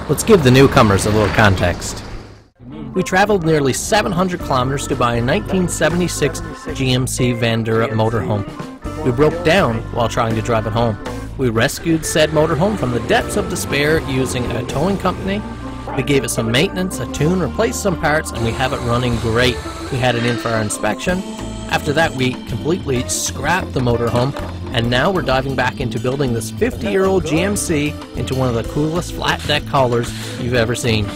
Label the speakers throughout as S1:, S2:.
S1: Let's give the newcomers a little context. We traveled nearly 700 kilometers to buy a 1976 GMC Vandura motorhome. We broke down while trying to drive it home. We rescued said motorhome from the depths of despair using a towing company. We gave it some maintenance, a tune, replaced some parts, and we have it running great. We had it in for our inspection. After that, we completely scrapped the motorhome, and now we're diving back into building this 50-year-old GMC into one of the coolest flat deck haulers you've ever seen.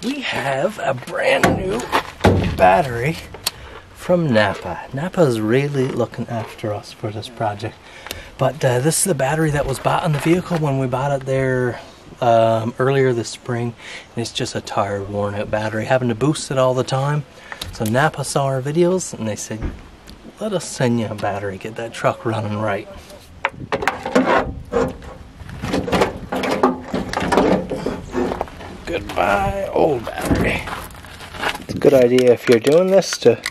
S1: We have a brand new battery from Napa. Napa is really looking after us for this project. But this is the battery that was bought on the vehicle when we bought it there earlier this spring. And it's just a tired, worn out battery, having to boost it all the time. So Napa saw our videos and they said, let us send you a battery, get that truck running right. Goodbye, old battery. It's a good idea if you're doing this to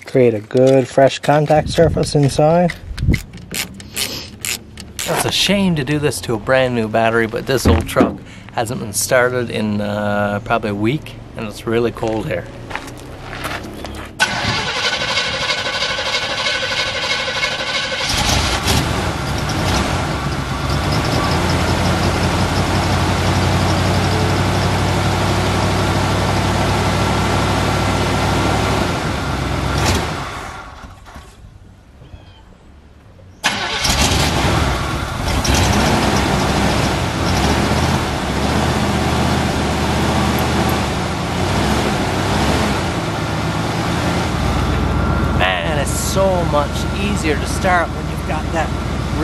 S1: create a good fresh contact surface inside. It's a shame to do this to a brand new battery, but this old truck hasn't been started in probably a week, and it's really cold here. So much easier to start when you've got that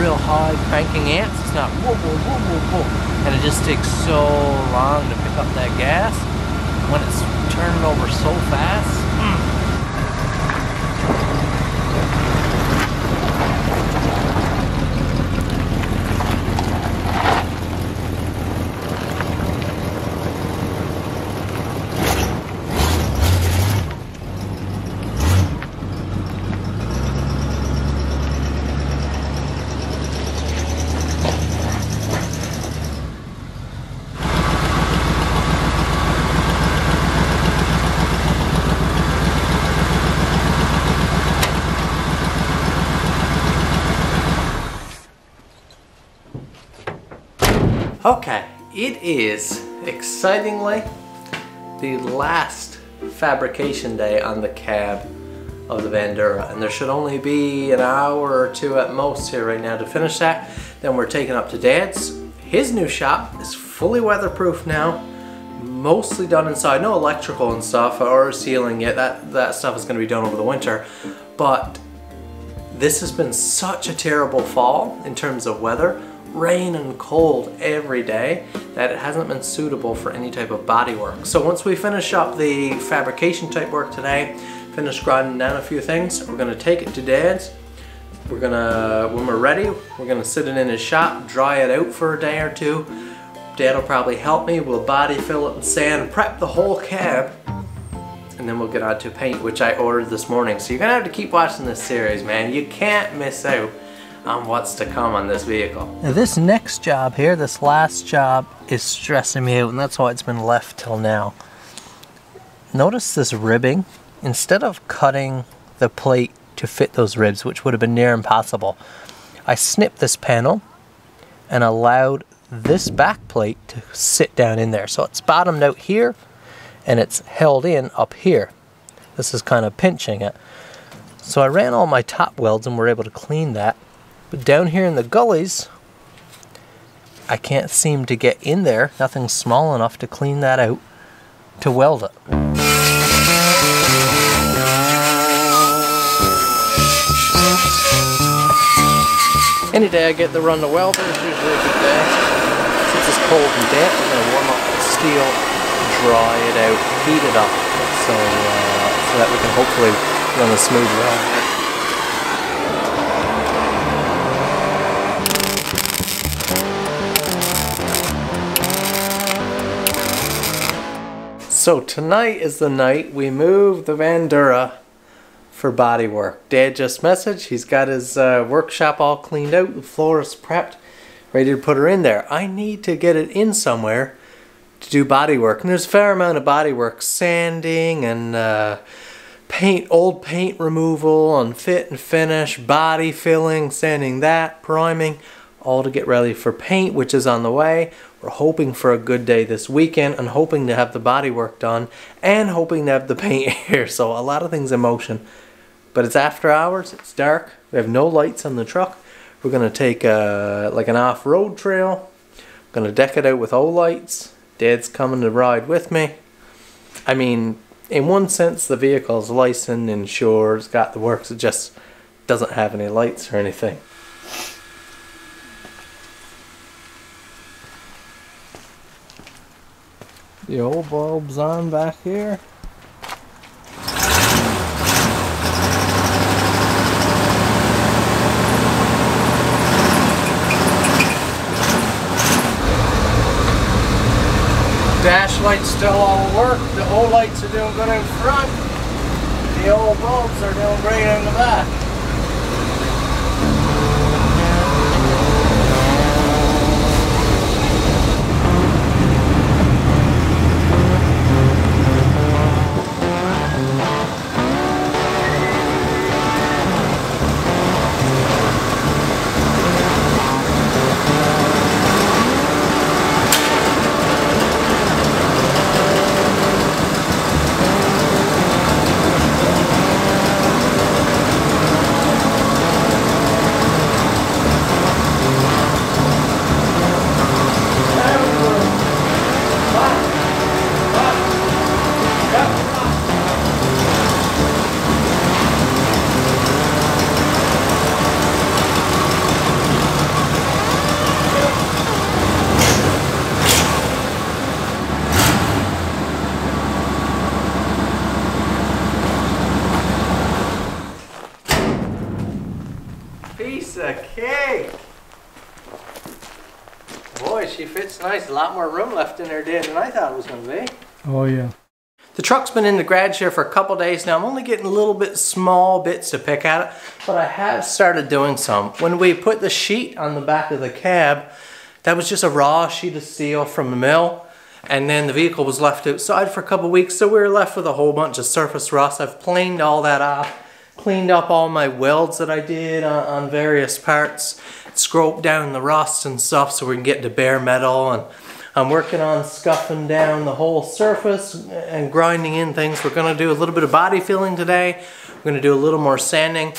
S1: real high cranking amps. It's not whoa, whoa, whoa, whoa, whoa. And it just takes so long to pick up that gas when it's turning over so fast. Okay, it is excitingly the last fabrication day on the cab of the Vandura, and there should only be an hour or two at most here right now to finish that. Then we're taking up to Dad's. His new shop is fully weatherproof now, mostly done inside, no electrical and stuff or sealing yet. That stuff is going to be done over the winter, but this has been such a terrible fall in terms of weather. Rain and cold every day that it hasn't been suitable for any type of body work. So once we finish up the fabrication type work today, finish grinding down a few things, we're gonna take it to Dad's. We're gonna, when we're ready, we're gonna sit it in his shop, dry it out for a day or two. Dad will probably help me. We'll body fill it with sand, prep the whole cab, and then we'll get on to paint, which I ordered this morning. So you're gonna have to keep watching this series, man. You can't miss out on what's to come on this vehicle. Now this next job here, this last job, is stressing me out, and that's why it's been left till now. Notice this ribbing. Instead of cutting the plate to fit those ribs, which would have been near impossible, I snipped this panel and allowed this back plate to sit down in there. So it's bottomed out here and it's held in up here. This is kind of pinching it. So I ran all my top welds and were able to clean that. But down here in the gullies, I can't seem to get in there. Nothing's small enough to clean that out to weld it. Any day I get to run the welder is usually a good day. Since it's cold and damp, I'm going to warm up the steel, dry it out, heat it up, so that we can hopefully run a smooth weld. So tonight is the night we move the Vandura for body work. Dad just messaged, he's got his workshop all cleaned out, the floor is prepped. ready to put her in there. I need to get it in somewhere to do body work. And there's a fair amount of body work, sanding and old paint removal and fit and finish, body filling, sanding that, priming, all to get ready for paint, which is on the way. We're hoping for a good day this weekend and hoping to have the body work done and hoping to have the paint here. So a lot of things in motion. But it's after hours, it's dark, we have no lights on the truck. We're going to take like an off-road trail. I'm going to deck it out with O-lights. Dad's coming to ride with me. I mean, in one sense the vehicle's licensed, insured, it's got the works, it just doesn't have any lights or anything. The old bulb's on back here. Dash lights still all work. The old lights are doing good in front. The old bulbs are doing great in the back. Piece of cake! Boy, she fits nice. A lot more room left in there, Dad, than I thought it was going to be.
S2: Oh yeah.
S1: The truck's been in the garage here for a couple days now. I'm only getting a little bit small bits to pick at it, but I have started doing some. When we put the sheet on the back of the cab, that was just a raw sheet of steel from the mill, and then the vehicle was left outside for a couple weeks, so we were left with a whole bunch of surface rust. I've planed all that off, cleaned up all my welds that I did on various parts, scraped down the rust and stuff so we can get to bare metal, and I'm working on scuffing down the whole surface and grinding in things. We're going to do a little bit of body filling today. We're going to do a little more sanding.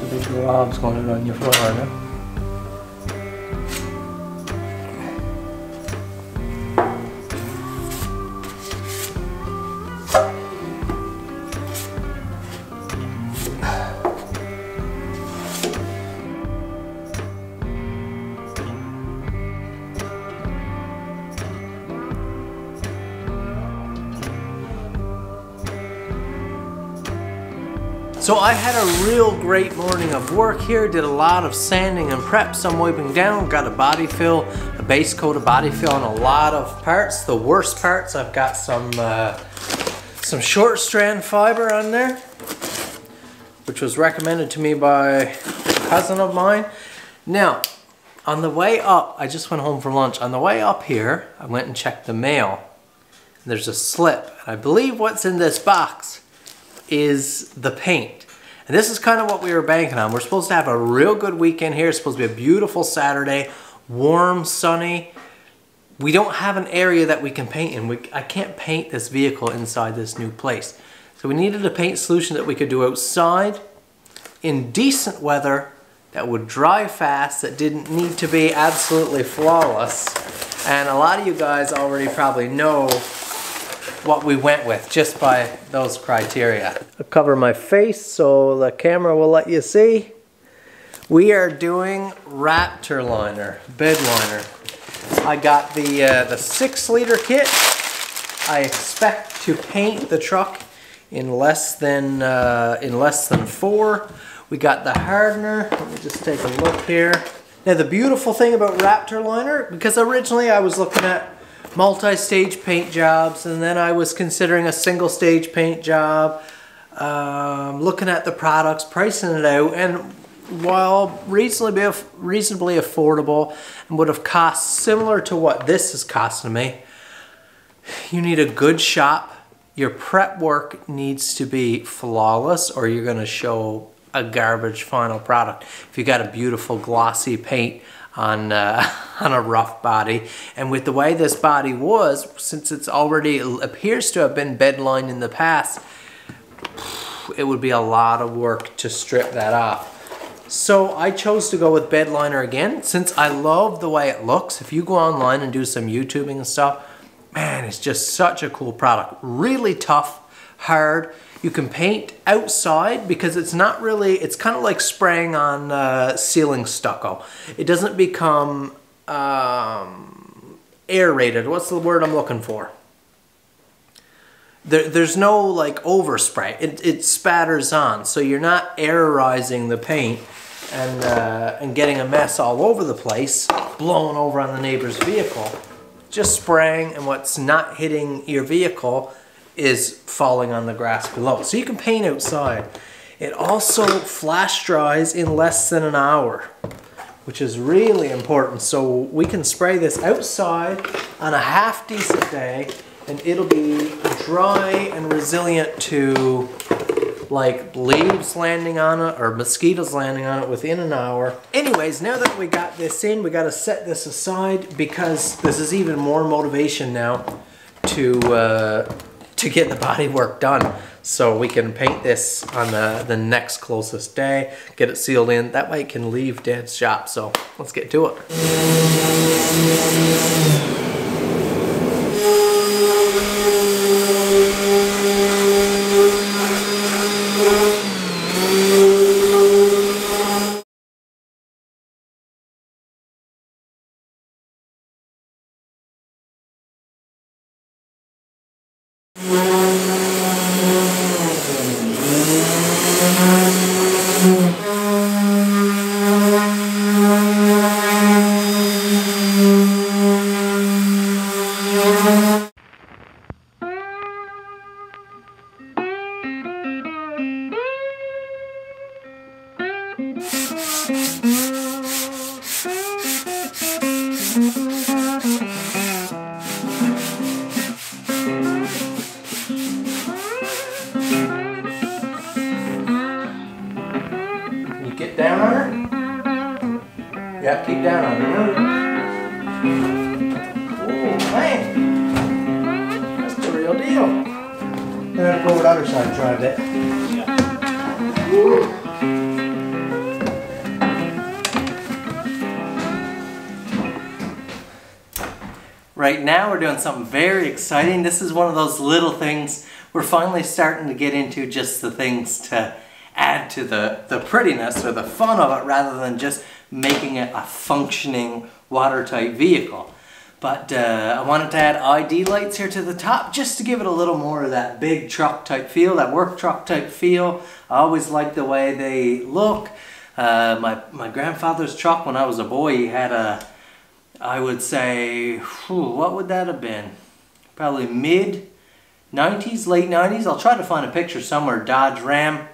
S1: Big globs going on your floor now. So I had a real great morning of work here, did a lot of sanding and prep, some wiping down, got a body fill, a base coat of body fill on a lot of parts. The worst parts, I've got some short strand fiber on there, which was recommended to me by a cousin of mine. Now, on the way up, I just went home for lunch. On the way up here, I went and checked the mail. There's a slip. I believe what's in this box is the paint. And this is kind of what we were banking on. We're supposed to have a real good weekend here. It's supposed to be a beautiful Saturday, warm, sunny, we don't have an area that we can paint in. I can't paint this vehicle inside this new place. So we needed a paint solution that we could do outside in decent weather that would dry fast, that didn't need to be absolutely flawless. And a lot of you guys already probably know what we went with just by those criteria. I'll cover my face so the camera will let you see. We are doing Raptor liner, bed liner. I got the 6-liter kit. I expect to paint the truck in less than 4. We got the hardener. Let me just take a look here. Now the beautiful thing about Raptor liner, because originally I was looking at multi-stage paint jobs, and then I was considering a single stage paint job, looking at the products, pricing it out, and while reasonably affordable and would have cost similar to what this is costing me, you need a good shop. Your prep work needs to be flawless or you're going to show a garbage final product. If you got a beautiful glossy paint on a rough body, and with the way this body was, since it's already appears to have been bed lined in the past, it would be a lot of work to strip that off. So I chose to go with bed liner again, since I love the way it looks. If you go online and do some YouTubing and stuff, man, it's just such a cool product. Really tough, hard. You can paint outside because it's not really, it's kind of like spraying on ceiling stucco. It doesn't become aerated. What's the word I'm looking for? There's no like overspray. It spatters on, so you're not aerorizing the paint and getting a mess all over the place, blowing over on the neighbor's vehicle. Just spraying, and what's not hitting your vehicle is falling on the grass below. So you can paint outside. It also flash dries in less than an hour, which is really important. So we can spray this outside on a half decent day, and it'll be dry and resilient to like leaves landing on it or mosquitoes landing on it within an hour. Anyways, now that we got this in, we got to set this aside because this is even more motivation now to get the body work done. So we can paint this on the next closest day, get it sealed in. That way it can leave Dad's shop. So let's get to it. Get down on her? Yeah, keep down on her. Oh, man. That's the real deal. I'm going to go over the other side and try a bit. Woo. Right now we're doing something very exciting. This is one of those little things. We're finally starting to get into just the things to add to the prettiness or the fun of it rather than just making it a functioning watertight vehicle. But I wanted to add ID lights here to the top just to give it a little more of that big truck type feel, that work truck type feel. I always liked the way they look. My grandfather's truck when I was a boy, he had a, I would say, what would that have been? Probably mid 90s, late 90s. I'll try to find a picture somewhere. Dodge Ram.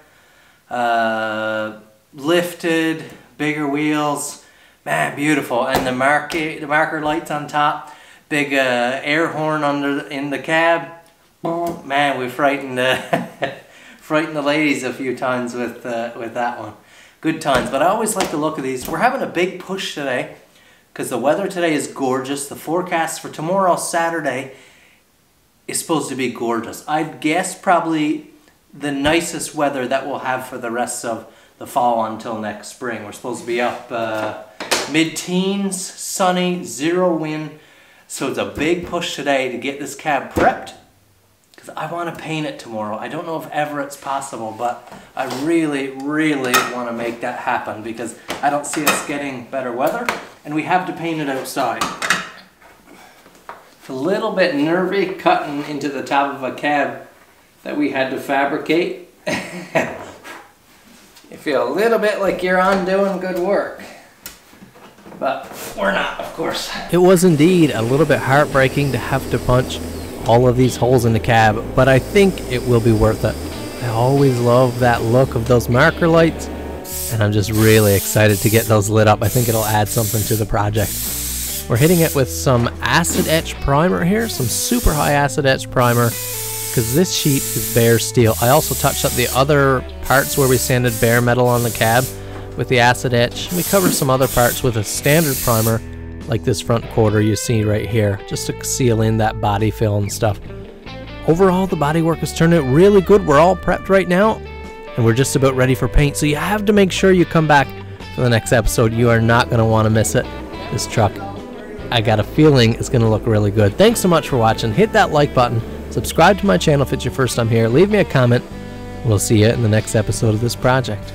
S1: Lifted, bigger wheels, man, beautiful, and the marker lights on top, big air horn in the cab. Man, we frightened frightened the ladies a few times with that one. Good times. But I always like the look of these. We're having a big push today because the weather today is gorgeous. The forecast for tomorrow, Saturday, is supposed to be gorgeous. I'd guess probably the nicest weather that we'll have for the rest of the fall until next spring. We're supposed to be up mid-teens, sunny, 0 wind. So it's a big push today to get this cab prepped, because I want to paint it tomorrow. I don't know if ever it's possible, but I really, really want to make that happen, because I don't see us getting better weather, and we have to paint it outside. It's a little bit nervy cutting into the top of a cab that we had to fabricate. You feel a little bit like you're on doing good work, but we're not, of course. It was indeed a little bit heartbreaking to have to punch all of these holes in the cab, but I think it will be worth it. I always love that look of those marker lights, and I'm just really excited to get those lit up. I think it'll add something to the project. We're hitting it with some acid etch primer here, some super high acid etch primer, because this sheet is bare steel. I also touched up the other parts where we sanded bare metal on the cab with the acid etch. We covered some other parts with a standard primer, like this front quarter you see right here, just to seal in that body fill and stuff. Overall, the bodywork has turned out really good. We're all prepped right now, and we're just about ready for paint, so you have to make sure you come back for the next episode. You are not going to want to miss it. This truck, I got a feeling it's going to look really good. Thanks so much for watching. Hit that like button. Subscribe to my channel if it's your first time here. Leave me a comment. We'll see you in the next episode of this project.